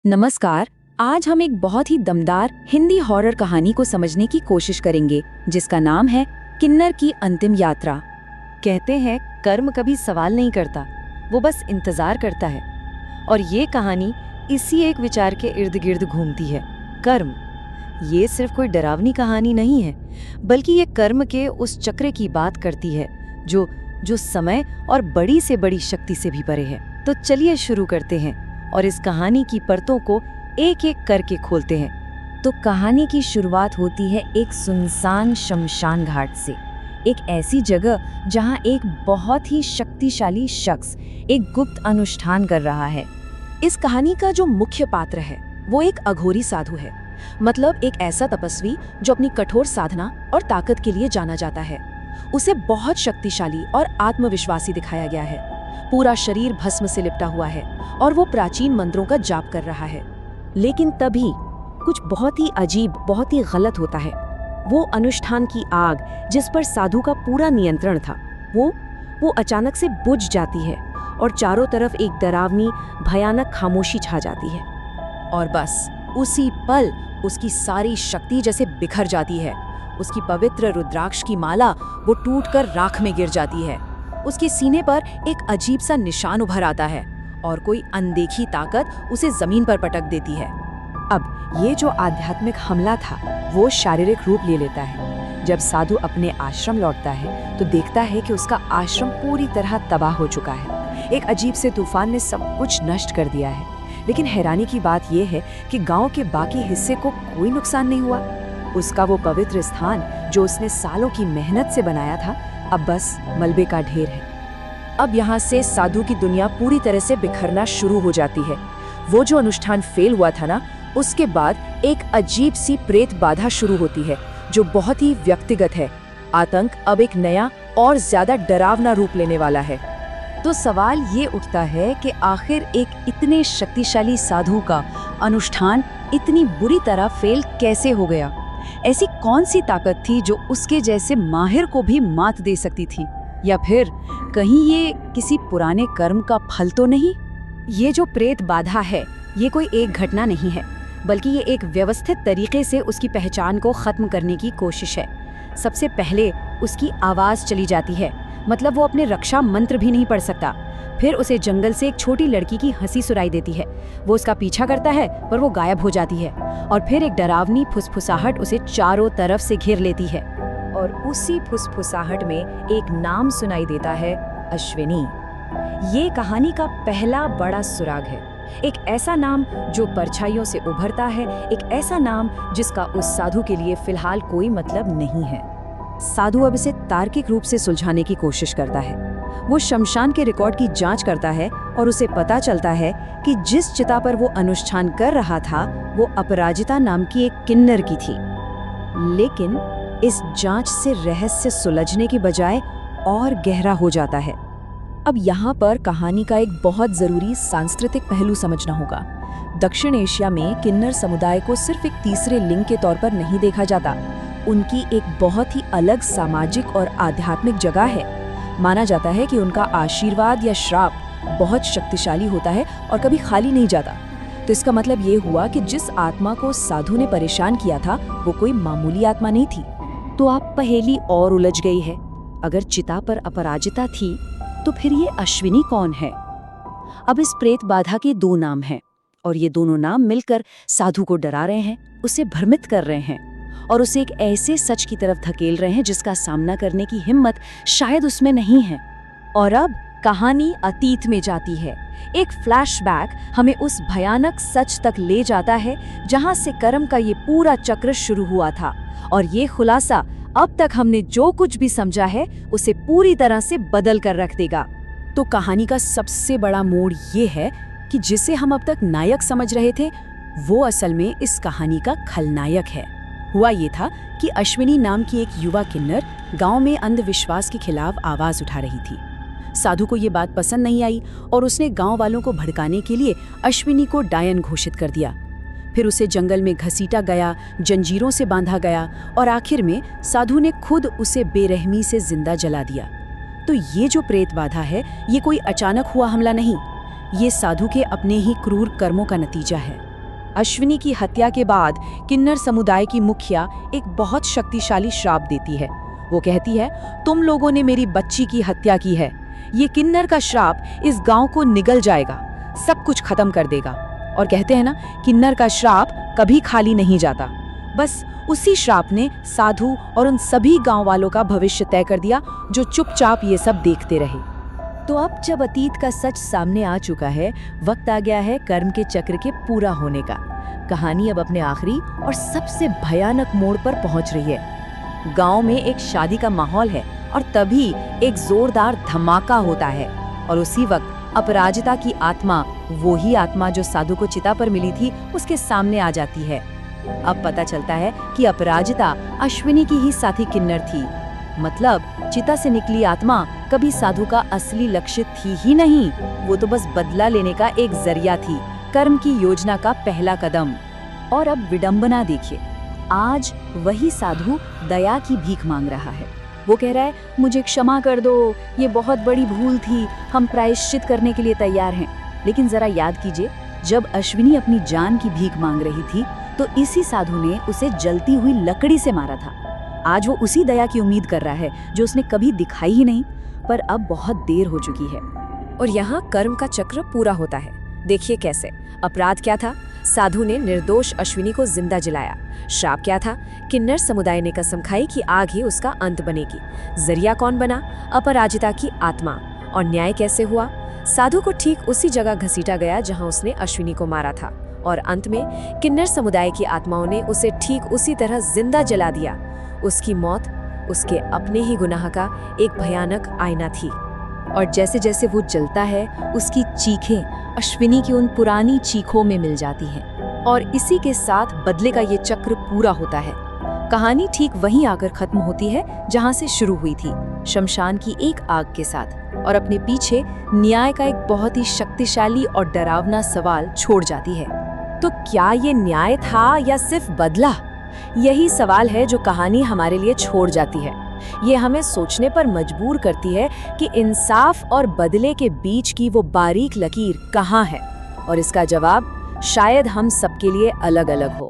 नमस्कार। आज हम एक बहुत ही दमदार हिंदी हॉरर कहानी को समझने की कोशिश करेंगे जिसका नाम है किन्नर की अंतिम यात्रा। कहते हैं कर्म कभी सवाल नहीं करता, वो बस इंतजार करता है। और ये कहानी इसी एक विचार के इर्द गिर्द घूमती है, कर्म। ये सिर्फ कोई डरावनी कहानी नहीं है, बल्कि ये कर्म के उस चक्र की बात करती है जो समय और बड़ी से बड़ी शक्ति से भी परे है। तो चलिए शुरू करते हैं और इस कहानी की परतों को एक एक करके खोलते हैं। तो कहानी की शुरुआत होती है एक सुनसान शमशान घाट से, एक ऐसी जगह जहां एक बहुत ही शक्तिशाली शख्स एक गुप्त अनुष्ठान कर रहा है। इस कहानी का जो मुख्य पात्र है वो एक अघोरी साधु है, मतलब एक ऐसा तपस्वी जो अपनी कठोर साधना और ताकत के लिए जाना जाता है। उसे बहुत शक्तिशाली और आत्मविश्वासी दिखाया गया है। पूरा शरीर भस्म से लिपटा हुआ है और वो प्राचीन मंत्रों का जाप कर रहा है। लेकिन तभी कुछ बहुत ही अजीब, बहुत ही गलत होता है। वो अनुष्ठान की आग जिस पर साधु का पूरा नियंत्रण था, वो अचानक से बुझ जाती है और चारों तरफ एक डरावनी, भयानक खामोशी छा जाती है। और बस उसी पल उसकी सारी शक्ति जैसे बिखर जाती है। उसकी पवित्र रुद्राक्ष की माला वो टूटकर राख में गिर जाती है। उसके सीने पर एक अजीब सा निशान उभर आता है और कोई अनदेखी ताकत उसे जमीन पर पटक देती है। अब ये जो आध्यात्मिक हमला था वो शारीरिक रूप ले लेता है। जब साधु अपने आश्रम लौटता है तो देखता है कि उसका आश्रम पूरी तरह तबाह हो चुका है। एक अजीब से तूफान ने सब कुछ नष्ट कर दिया है। लेकिन हैरानी की बात यह है कि गांव के बाकी हिस्से को कोई नुकसान नहीं हुआ। उसका वो पवित्र स्थान जो उसने सालों की मेहनत से बनाया था, अब बस मलबे का ढेर है। अब यहाँ से साधु की दुनिया पूरी तरह से बिखरना शुरू हो जाती है। वो जो अनुष्ठान फेल हुआ था ना, उसके बाद एक अजीब सी प्रेत बाधा शुरू होती है जो बहुत ही व्यक्तिगत है। आतंक अब एक नया और ज्यादा डरावना रूप लेने वाला है। तो सवाल ये उठता है कि आखिर एक इतने शक्तिशाली साधु का अनुष्ठान इतनी बुरी तरह फेल कैसे हो गया? ऐसी कौन सी ताकत थी जो उसके जैसे माहिर को भी मात दे सकती थी? या फिर कहीं ये किसी पुराने कर्म का फल तो नहीं? ये जो प्रेत बाधा है, ये कोई एक घटना नहीं है, बल्कि ये एक व्यवस्थित तरीके से उसकी पहचान को खत्म करने की कोशिश है। सबसे पहले उसकी आवाज चली जाती है, मतलब वो अपने रक्षा मंत्र भी नहीं पढ़ सकता। फिर उसे जंगल से एक छोटी लड़की की हंसी सुनाई देती है। वो उसका पीछा करता है पर वो गायब हो जाती है। और फिर एक डरावनी फुसफुसाहट उसे चारों तरफ से घेर लेती है। और उसी फुसफुसाहट में एक नाम सुनाई देता है, अश्विनी। ये कहानी का पहला बड़ा सुराग है। एक ऐसा नाम जो परछाइयों से उभरता है, एक ऐसा नाम जिसका उस साधु के लिए फिलहाल कोई मतलब नहीं है। साधु अब इसे तार्किक रूप से सुलझाने की कोशिश करता है। वो शमशान के रिकॉर्ड की जांच करता है और उसे पता चलता है कि जिस चिता पर वो अनुष्ठान कर रहा था वो अपराजिता नाम की एक किन्नर की थी। लेकिन इस जांच से रहस्य सुलझने की बजाय और गहरा हो जाता है। अब यहाँ पर कहानी का एक बहुत जरूरी सांस्कृतिक पहलू समझना होगा। दक्षिण एशिया में किन्नर समुदाय को सिर्फ एक तीसरे लिंग के तौर पर नहीं देखा जाता। उनकी एक बहुत ही अलग सामाजिक और आध्यात्मिक जगह है। माना जाता है कि उनका आशीर्वाद या श्राप बहुत शक्तिशाली होता है और कभी खाली नहीं जाता। तो इसका मतलब ये हुआ कि जिस आत्मा को साधु ने परेशान किया था वो कोई मामूली आत्मा नहीं थी। तो आप पहेली और उलझ गई है। अगर चिता पर अपराजिता थी तो फिर ये अश्विनी कौन है? अब इस प्रेत बाधा के दो नाम हैं और ये दोनों नाम मिलकर साधु को डरा रहे हैं, उसे भ्रमित कर रहे हैं और उसे एक ऐसे सच की तरफ धकेल रहे हैं जिसका सामना करने की हिम्मत शायद उसमें नहीं है। और अब कहानी अतीत में जाती है। एक फ्लैशबैक हमें उस भयानक सच तक ले जाता है जहां से कर्म का ये पूरा चक्र शुरू हुआ था। और ये खुलासा अब तक हमने जो कुछ भी समझा है उसे पूरी तरह से बदल कर रख देगा। तो कहानी का सबसे बड़ा मोड़ ये है कि जिसे हम अब तक नायक समझ रहे थे वो असल में इस कहानी का खलनायक है। हुआ ये था कि अश्विनी नाम की एक युवा किन्नर गांव में अंधविश्वास के खिलाफ आवाज उठा रही थी। साधु को ये बात पसंद नहीं आई और उसने गांव वालों को भड़काने के लिए अश्विनी को डायन घोषित कर दिया। फिर उसे जंगल में घसीटा गया, जंजीरों से बांधा गया और आखिर में साधु ने खुद उसे बेरहमी से जिंदा जला दिया। तो ये जो प्रेत बाधा है, ये कोई अचानक हुआ हमला नहीं, ये साधु के अपने ही क्रूर कर्मों का नतीजा है। अश्विनी की हत्या के बाद किन्नर समुदाय की मुखिया एक बहुत शक्तिशाली श्राप देती है। वो कहती है, तुम लोगों ने मेरी बच्ची की हत्या की है। ये किन्नर का श्राप इस गांव को निगल जाएगा, सब कुछ खत्म कर देगा। और कहते हैं ना, किन्नर का श्राप कभी खाली नहीं जाता। बस उसी श्राप ने साधु और उन सभी गांव वालों का भविष्य तय कर दिया जो चुपचाप ये सब देखते रहे। तो अब जब अतीत का सच सामने आ चुका है, वक्त आ गया है कर्म के चक्र के पूरा होने का। कहानी अब अपने आखिरी और सबसे भयानक मोड़ पर पहुंच रही है। गांव में एक शादी का माहौल है और तभी एक जोरदार धमाका होता है और उसी वक्त अपराजिता की आत्मा, वही आत्मा जो साधु को चिता पर मिली थी, उसके सामने आ जाती है। अब पता चलता है कि अपराजिता अश्विनी की ही साथी किन्नर थी। मतलब चिता से निकली आत्मा कभी साधु का असली लक्ष्य थी ही नहीं, वो तो बस बदला लेने का एक जरिया थी, कर्म की योजना का पहला कदम। और अब विडंबना देखिए, आज वही साधु दया की भीख मांग रहा है। वो कह रहा है, मुझे क्षमा कर दो, ये बहुत बड़ी भूल थी, हम प्रायश्चित करने के लिए तैयार हैं। लेकिन जरा याद कीजिए, जब अश्विनी अपनी जान की भीख मांग रही थी तो इसी साधु ने उसे जलती हुई लकड़ी से मारा था। आज वो उसी दया की उम्मीद कर रहा है जो उसने कभी दिखाई ही नहीं, पर अब बहुत देर हो चुकी है। और यहाँ कर्म का चक्र पूरा होता है। देखिए कैसे। अपराध क्या था? साधु ने निर्दोष अश्विनी को जिंदा जलाया। श्राप क्या था? किन्नर समुदाय ने कसम खाई कि आग ही उसका अंत बनेगी। जरिया कौन बना? अपराजिता की आत्मा। और न्याय कैसे हुआ? साधु को ठीक उसी जगह घसीटा गया जहां उसने अश्विनी को मारा था, और अंत में किन्नर समुदाय की आत्माओं ने उसे ठीक उसी तरह जिंदा जला दिया। उसकी मौत उसके अपने ही गुनाह का एक भयानक आईना थी। और जैसे जैसे वो जलता है, उसकी चीखें अश्विनी की उन पुरानी चीखों में मिल जाती हैं। और इसी के साथ बदले का ये चक्र पूरा होता है। कहानी ठीक वहीं आकर खत्म होती है जहां से शुरू हुई थी, शमशान की एक आग के साथ, और अपने पीछे न्याय का एक बहुत ही शक्तिशाली और डरावना सवाल छोड़ जाती है। तो क्या ये न्याय था या सिर्फ बदला? यही सवाल है जो कहानी हमारे लिए छोड़ जाती है। ये हमें सोचने पर मजबूर करती है कि इंसाफ और बदले के बीच की वो बारीक लकीर कहाँ है, और इसका जवाब शायद हम सबके लिए अलग अलग हो।